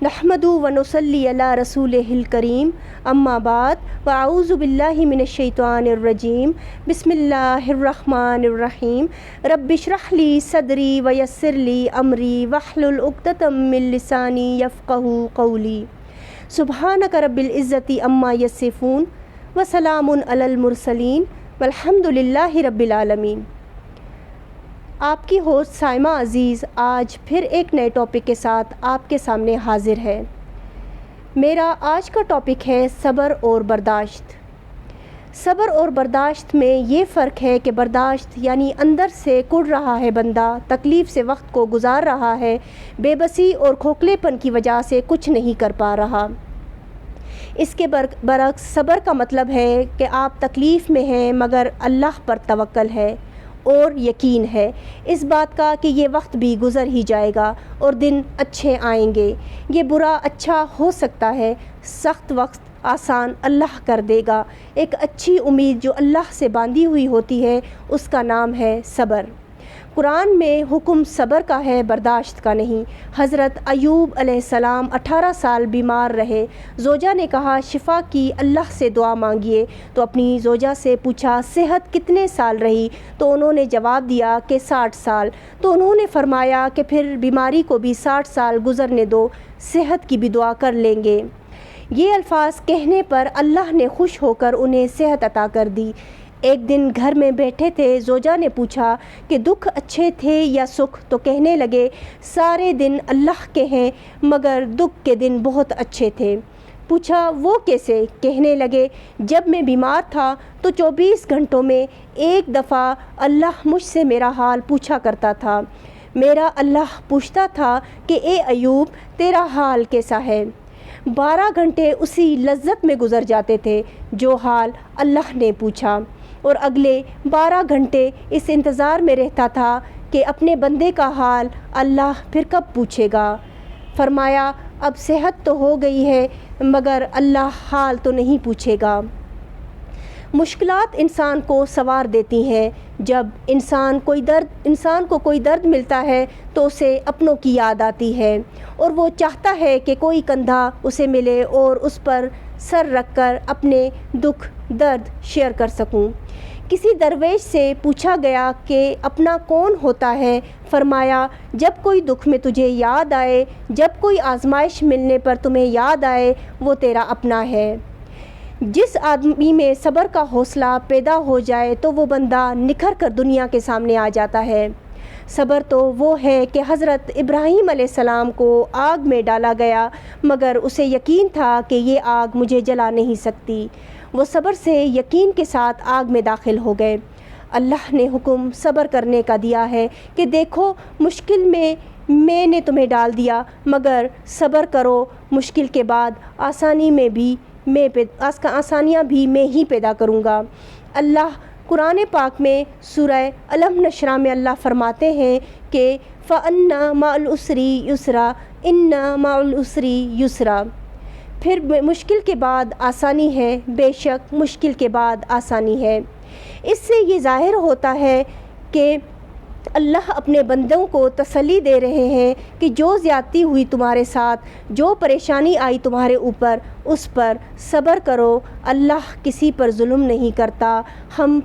نحمدہ و نصلی علی رسولہ الکریم، اما بعد، واعوذ باللہ من الشیطان الرجیم، بسم اللہ الرحمن الرحیم۔ رب اشرح لی صدری ویسر لی امری واحلل عقدۃ من لسانی یفقہوا قولی۔ سبحانک رب العزۃ عما یصفون وسلام علی المرسلین والحمد للہ رب العالمین۔ آپ کی ہوسٹ سائمہ عزیز آج پھر ایک نئے ٹاپک کے ساتھ آپ کے سامنے حاضر ہے۔ میرا آج کا ٹاپک ہے صبر اور برداشت۔ صبر اور برداشت میں یہ فرق ہے کہ برداشت یعنی اندر سے کڑ رہا ہے بندہ، تکلیف سے وقت کو گزار رہا ہے، بے بسی اور کھوکھلے پن کی وجہ سے کچھ نہیں کر پا رہا۔ اس کے برعکس صبر کا مطلب ہے کہ آپ تکلیف میں ہیں مگر اللہ پر توکل ہے اور یقین ہے اس بات کا کہ یہ وقت بھی گزر ہی جائے گا اور دن اچھے آئیں گے، یہ برا اچھا ہو سکتا ہے، سخت وقت آسان اللہ کر دے گا۔ ایک اچھی امید جو اللہ سے باندھی ہوئی ہوتی ہے اس کا نام ہے صبر۔ قرآن میں حکم صبر کا ہے، برداشت کا نہیں۔ حضرت ایوب علیہ السلام 18 سال بیمار رہے۔ زوجہ نے کہا شفا کی اللہ سے دعا مانگیے، تو اپنی زوجہ سے پوچھا صحت کتنے سال رہی؟ تو انہوں نے جواب دیا کہ 60 سال۔ تو انہوں نے فرمایا کہ پھر بیماری کو بھی 60 سال گزرنے دو، صحت کی بھی دعا کر لیں گے۔ یہ الفاظ کہنے پر اللہ نے خوش ہو کر انہیں صحت عطا کر دی۔ ایک دن گھر میں بیٹھے تھے، زوجہ نے پوچھا کہ دکھ اچھے تھے یا سکھ؟ تو کہنے لگے سارے دن اللہ کے ہیں مگر دکھ کے دن بہت اچھے تھے۔ پوچھا وہ کیسے؟ کہنے لگے جب میں بیمار تھا تو 24 گھنٹوں میں ایک دفعہ اللہ مجھ سے میرا حال پوچھا کرتا تھا۔ میرا اللہ پوچھتا تھا کہ اے ایوب تیرا حال کیسا ہے؟ 12 گھنٹے اسی لذت میں گزر جاتے تھے جو حال اللہ نے پوچھا، اور اگلے 12 گھنٹے اس انتظار میں رہتا تھا کہ اپنے بندے کا حال اللہ پھر کب پوچھے گا۔ فرمایا اب صحت تو ہو گئی ہے مگر اللہ حال تو نہیں پوچھے گا۔ مشکلات انسان کو سنوار دیتی ہیں۔ جب انسان کو کوئی درد ملتا ہے تو اسے اپنوں کی یاد آتی ہے اور وہ چاہتا ہے کہ کوئی کندھا اسے ملے اور اس پر سر رکھ کر اپنے دکھ درد شیئر کر سکوں۔ کسی درویش سے پوچھا گیا کہ اپنا کون ہوتا ہے؟ فرمایا جب کوئی دکھ میں تجھے یاد آئے، جب کوئی آزمائش ملنے پر تمہیں یاد آئے، وہ تیرا اپنا ہے۔ جس آدمی میں صبر کا حوصلہ پیدا ہو جائے تو وہ بندہ نکھر کر دنیا کے سامنے آ جاتا ہے۔ صبر تو وہ ہے کہ حضرت ابراہیم علیہ السلام کو آگ میں ڈالا گیا مگر اسے یقین تھا کہ یہ آگ مجھے جلا نہیں سکتی۔ وہ صبر سے یقین کے ساتھ آگ میں داخل ہو گئے۔ اللہ نے حکم صبر کرنے کا دیا ہے کہ دیکھو مشکل میں نے تمہیں ڈال دیا مگر صبر کرو، مشکل کے بعد آسانیاں بھی میں ہی پیدا کروں گا۔ اللہ قرآن پاک میں سورہ الم نشرح میں اللہ فرماتے ہیں کہ فَإِنَّ مَعَ الْعُسْرِ يُسْرًا إِنَّ مَعَ الْعُسْرِ يُسْرًا، پھر مشکل کے بعد آسانی ہے، بے شک مشکل کے بعد آسانی ہے۔ اس سے یہ ظاہر ہوتا ہے کہ اللہ اپنے بندوں کو تسلی دے رہے ہیں کہ جو زیادتی ہوئی تمہارے ساتھ، جو پریشانی آئی تمہارے اوپر، اس پر صبر کرو، اللہ کسی پر ظلم نہیں کرتا۔ ہم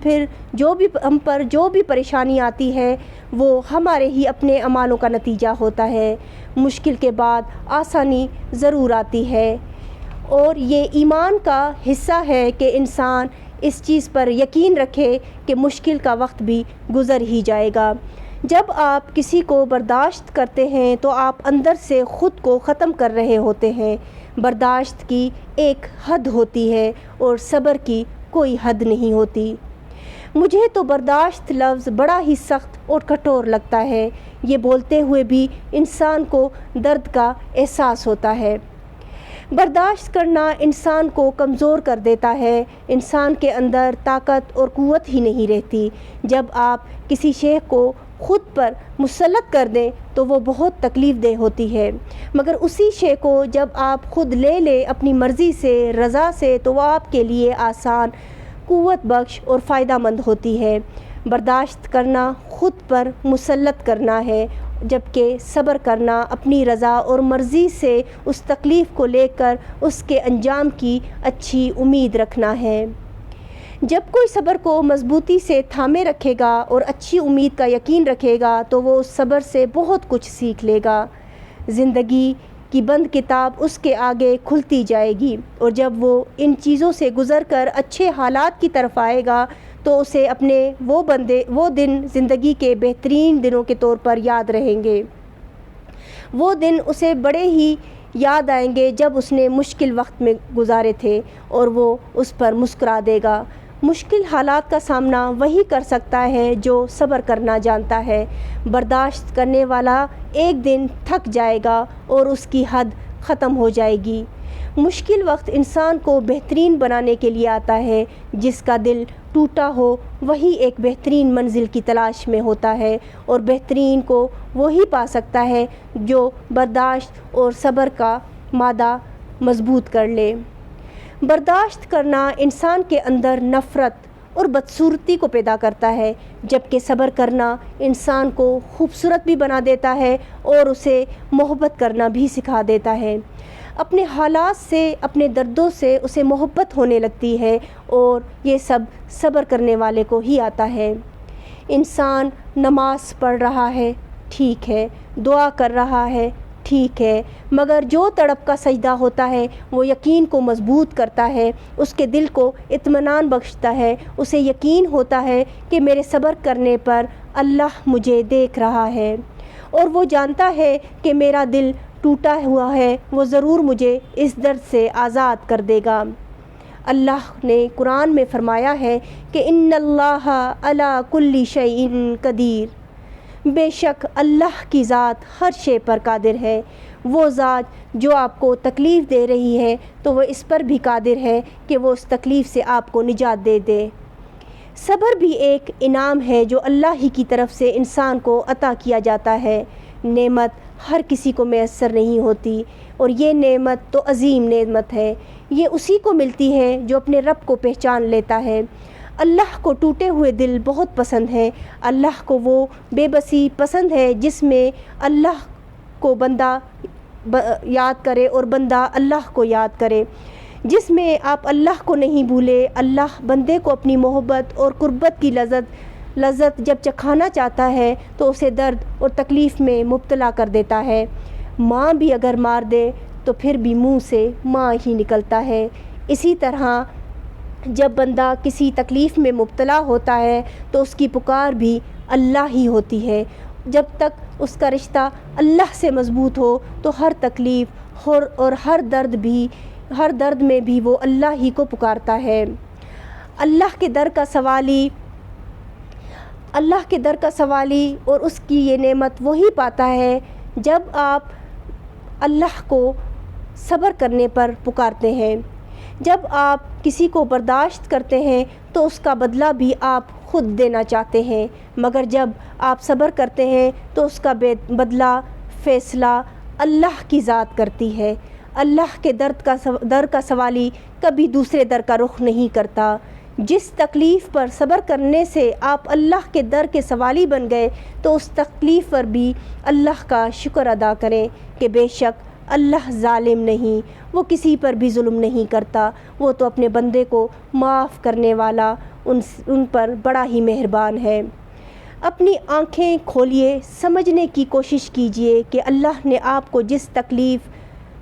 پر جو بھی پریشانی آتی ہے وہ ہمارے ہی اپنے اعمالوں کا نتیجہ ہوتا ہے۔ مشکل کے بعد آسانی ضرور آتی ہے، اور یہ ایمان کا حصہ ہے کہ انسان اس چیز پر یقین رکھے کہ مشکل کا وقت بھی گزر ہی جائے گا۔ جب آپ کسی کو برداشت کرتے ہیں تو آپ اندر سے خود کو ختم کر رہے ہوتے ہیں۔ برداشت کی ایک حد ہوتی ہے اور صبر کی کوئی حد نہیں ہوتی۔ مجھے تو برداشت لفظ بڑا ہی سخت اور کٹور لگتا ہے۔ یہ بولتے ہوئے بھی انسان کو درد کا احساس ہوتا ہے۔ برداشت کرنا انسان کو کمزور کر دیتا ہے، انسان کے اندر طاقت اور قوت ہی نہیں رہتی۔ جب آپ کسی شے کو خود پر مسلط کر دیں تو وہ بہت تکلیف دہ ہوتی ہے، مگر اسی شے کو جب آپ خود لے لیں اپنی مرضی سے، رضا سے، تو وہ آپ کے لیے آسان، قوت بخش اور فائدہ مند ہوتی ہے۔ برداشت کرنا خود پر مسلط کرنا ہے جبکہ صبر کرنا اپنی رضا اور مرضی سے اس تکلیف کو لے کر اس کے انجام کی اچھی امید رکھنا ہے۔ جب کوئی صبر کو مضبوطی سے تھامے رکھے گا اور اچھی امید کا یقین رکھے گا تو وہ اس صبر سے بہت کچھ سیکھ لے گا۔ زندگی کی بند کتاب اس کے آگے کھلتی جائے گی، اور جب وہ ان چیزوں سے گزر کر اچھے حالات کی طرف آئے گا تو اسے اپنے وہ دن زندگی کے بہترین دنوں کے طور پر یاد رہیں گے۔ وہ دن اسے بڑے ہی یاد آئیں گے جب اس نے مشکل وقت میں گزارے تھے، اور وہ اس پر مسکرا دے گا۔ مشکل حالات کا سامنا وہی کر سکتا ہے جو صبر کرنا جانتا ہے۔ برداشت کرنے والا ایک دن تھک جائے گا اور اس کی حد ختم ہو جائے گی۔ مشکل وقت انسان کو بہترین بنانے کے لیے آتا ہے۔ جس کا دل ٹوٹا ہو وہی ایک بہترین منزل کی تلاش میں ہوتا ہے، اور بہترین کو وہی پا سکتا ہے جو برداشت اور صبر کا مادہ مضبوط کر لے۔ برداشت کرنا انسان کے اندر نفرت اور بدصورتی کو پیدا کرتا ہے، جبکہ صبر کرنا انسان کو خوبصورت بھی بنا دیتا ہے اور اسے محبت کرنا بھی سکھا دیتا ہے۔ اپنے حالات سے، اپنے دردوں سے اسے محبت ہونے لگتی ہے، اور یہ سب صبر کرنے والے کو ہی آتا ہے۔ انسان نماز پڑھ رہا ہے، ٹھیک ہے، دعا کر رہا ہے، ٹھیک ہے، مگر جو تڑپ کا سجدہ ہوتا ہے وہ یقین کو مضبوط کرتا ہے، اس کے دل کو اطمینان بخشتا ہے، اسے یقین ہوتا ہے کہ میرے صبر کرنے پر اللہ مجھے دیکھ رہا ہے، اور وہ جانتا ہے کہ میرا دل ٹوٹا ہوا ہے، وہ ضرور مجھے اس درد سے آزاد کر دے گا۔ اللہ نے قرآن میں فرمایا ہے کہ ان اللہ علی کل شیء قدیر، بے شک اللہ کی ذات ہر شے پر قادر ہے۔ وہ ذات جو آپ کو تکلیف دے رہی ہے تو وہ اس پر بھی قادر ہے کہ وہ اس تکلیف سے آپ کو نجات دے دے۔ صبر بھی ایک انعام ہے جو اللہ ہی کی طرف سے انسان کو عطا کیا جاتا ہے۔ نعمت ہر کسی کو میسر نہیں ہوتی، اور یہ نعمت تو عظیم نعمت ہے۔ یہ اسی کو ملتی ہے جو اپنے رب کو پہچان لیتا ہے۔ اللہ کو ٹوٹے ہوئے دل بہت پسند ہے۔ اللہ کو وہ بے بسی پسند ہے جس میں اللہ کو بندہ یاد کرے اور بندہ اللہ کو یاد کرے، جس میں آپ اللہ کو نہیں بھولے۔ اللہ بندے کو اپنی محبت اور قربت کی لذت جب چکھانا چاہتا ہے تو اسے درد اور تکلیف میں مبتلا کر دیتا ہے۔ ماں بھی اگر مار دے تو پھر بھی منہ سے ماں ہی نکلتا ہے۔ اسی طرح جب بندہ کسی تکلیف میں مبتلا ہوتا ہے تو اس کی پکار بھی اللہ ہی ہوتی ہے۔ جب تک اس کا رشتہ اللہ سے مضبوط ہو تو ہر تکلیف اور ہر درد میں بھی وہ اللہ ہی کو پکارتا ہے۔ اللہ کے در کا سوالی اور اس کی یہ نعمت وہی پاتا ہے جب آپ اللہ کو صبر کرنے پر پکارتے ہیں۔ جب آپ کسی کو برداشت کرتے ہیں تو اس کا بدلہ بھی آپ خود دینا چاہتے ہیں، مگر جب آپ صبر کرتے ہیں تو اس کا بدلہ فیصلہ اللہ کی ذات کرتی ہے۔ اللہ کے در کا سوالی کبھی دوسرے در کا رخ نہیں کرتا۔ جس تکلیف پر صبر کرنے سے آپ اللہ کے در کے سوالی بن گئے تو اس تکلیف پر بھی اللہ کا شکر ادا کریں کہ بے شک اللہ ظالم نہیں، وہ کسی پر بھی ظلم نہیں کرتا، وہ تو اپنے بندے کو معاف کرنے والا، ان پر بڑا ہی مہربان ہے۔ اپنی آنکھیں کھولیے، سمجھنے کی کوشش کیجئے کہ اللہ نے آپ کو جس تکلیف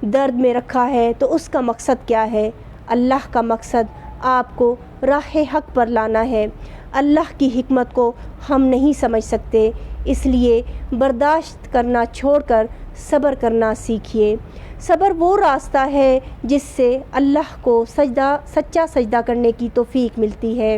درد میں رکھا ہے تو اس کا مقصد کیا ہے۔ اللہ کا مقصد آپ کو راہ حق پر لانا ہے۔ اللہ کی حکمت کو ہم نہیں سمجھ سکتے، اس لیے برداشت کرنا چھوڑ کر صبر کرنا سیکھیے۔ صبر وہ راستہ ہے جس سے اللہ کو سچا سجدہ کرنے کی توفیق ملتی ہے۔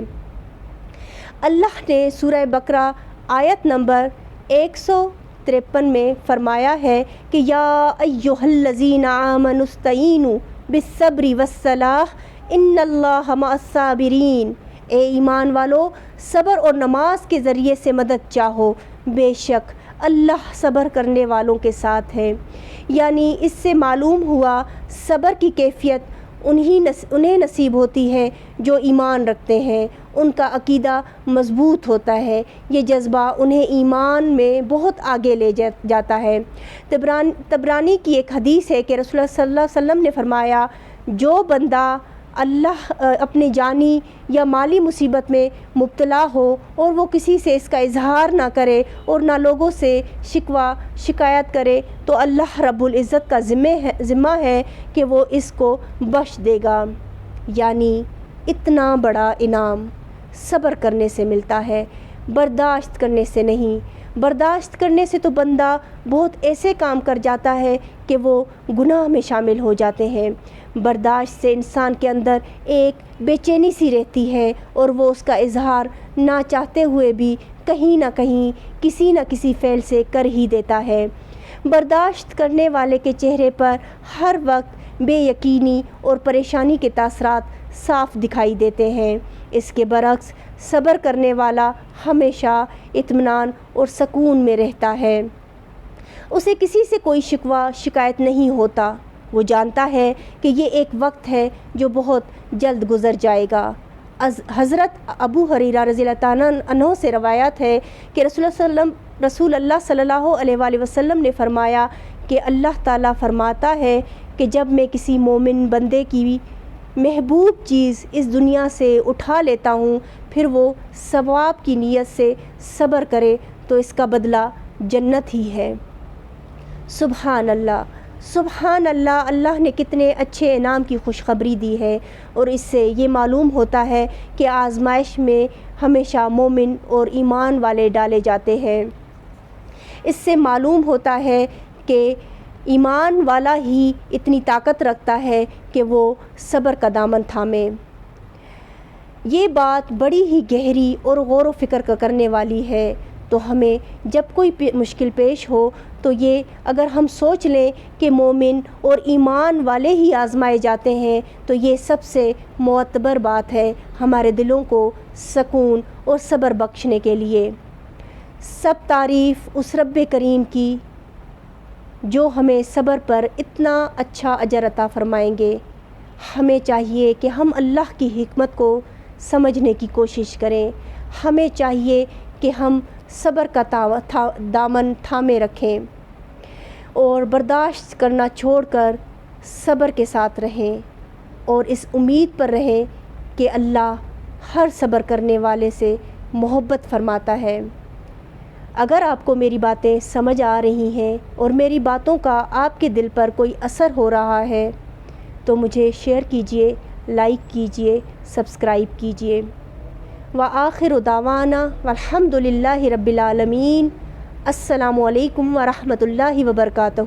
اللہ نے سورہ بقرہ آیت نمبر 153 میں فرمایا ہے کہ یا ایھا الذین آمنوا استعینوا بالصبر والصلاۃ ان اللہ مع الصابرین۔ اے ایمان والو، صبر اور نماز کے ذریعے سے مدد چاہو، بے شک اللہ صبر کرنے والوں کے ساتھ ہے۔ یعنی اس سے معلوم ہوا صبر کی کیفیت انہیں نصیب ہوتی ہے جو ایمان رکھتے ہیں ان کا عقیدہ مضبوط ہوتا ہے، یہ جذبہ انہیں ایمان میں بہت آگے لے جاتا ہے۔ طبرانی کی ایک حدیث ہے کہ رسول اللہ صلی اللہ علیہ وسلم نے فرمایا، جو بندہ اللہ اپنے جانی یا مالی مصیبت میں مبتلا ہو اور وہ کسی سے اس کا اظہار نہ کرے اور نہ لوگوں سے شکوہ شکایت کرے، تو اللہ رب العزت کا ذمہ ہے کہ وہ اس کو بخش دے گا۔ یعنی اتنا بڑا انعام صبر کرنے سے ملتا ہے، برداشت کرنے سے نہیں۔ برداشت کرنے سے تو بندہ بہت ایسے کام کر جاتا ہے کہ وہ گناہ میں شامل ہو جاتے ہیں۔ برداشت سے انسان کے اندر ایک بے چینی سی رہتی ہے اور وہ اس کا اظہار نہ چاہتے ہوئے بھی کہیں نہ کہیں کسی نہ کسی فعل سے کر ہی دیتا ہے۔ برداشت کرنے والے کے چہرے پر ہر وقت بے یقینی اور پریشانی کے تاثرات صاف دکھائی دیتے ہیں۔ اس کے برعکس صبر کرنے والا ہمیشہ اطمینان اور سکون میں رہتا ہے، اسے کسی سے کوئی شکوہ شکایت نہیں ہوتا، وہ جانتا ہے کہ یہ ایک وقت ہے جو بہت جلد گزر جائے گا۔ حضرت ابو ہریرہ رضی اللہ تعالیٰ عنہ سے روایت ہے کہ رسول اللہ صلی اللہ علیہ وآلہ وسلم نے فرمایا کہ اللہ تعالیٰ فرماتا ہے کہ جب میں کسی مومن بندے کی محبوب چیز اس دنیا سے اٹھا لیتا ہوں، پھر وہ ثواب کی نیت سے صبر کرے تو اس کا بدلہ جنت ہی ہے۔ سبحان اللہ، سبحان اللہ، اللہ نے کتنے اچھے انعام کی خوشخبری دی ہے، اور اس سے یہ معلوم ہوتا ہے کہ آزمائش میں ہمیشہ مومن اور ایمان والے ڈالے جاتے ہیں۔ اس سے معلوم ہوتا ہے کہ ایمان والا ہی اتنی طاقت رکھتا ہے کہ وہ صبر کا دامن تھامے۔ یہ بات بڑی ہی گہری اور غور و فکر کرنے والی ہے۔ تو ہمیں جب کوئی مشکل پیش ہو تو یہ اگر ہم سوچ لیں کہ مومن اور ایمان والے ہی آزمائے جاتے ہیں، تو یہ سب سے معتبر بات ہے ہمارے دلوں کو سکون اور صبر بخشنے کے لیے۔ سب تعریف اس رب کریم کی جو ہمیں صبر پر اتنا اچھا اجر عطا فرمائیں گے۔ ہمیں چاہیے کہ ہم اللہ کی حکمت کو سمجھنے کی کوشش کریں۔ ہمیں چاہیے کہ ہم صبر کا دامن تھامے رکھیں اور برداشت کرنا چھوڑ کر صبر کے ساتھ رہیں، اور اس امید پر رہیں کہ اللہ ہر صبر کرنے والے سے محبت فرماتا ہے۔ اگر آپ کو میری باتیں سمجھ آ رہی ہیں اور میری باتوں کا آپ کے دل پر کوئی اثر ہو رہا ہے تو مجھے شیئر کیجئے، لائک کیجئے، سبسکرائب کیجئے۔ وآخر دعوانا والحمد للہ رب العالمین۔ السلام علیکم ورحمۃ اللہ وبرکاتہ۔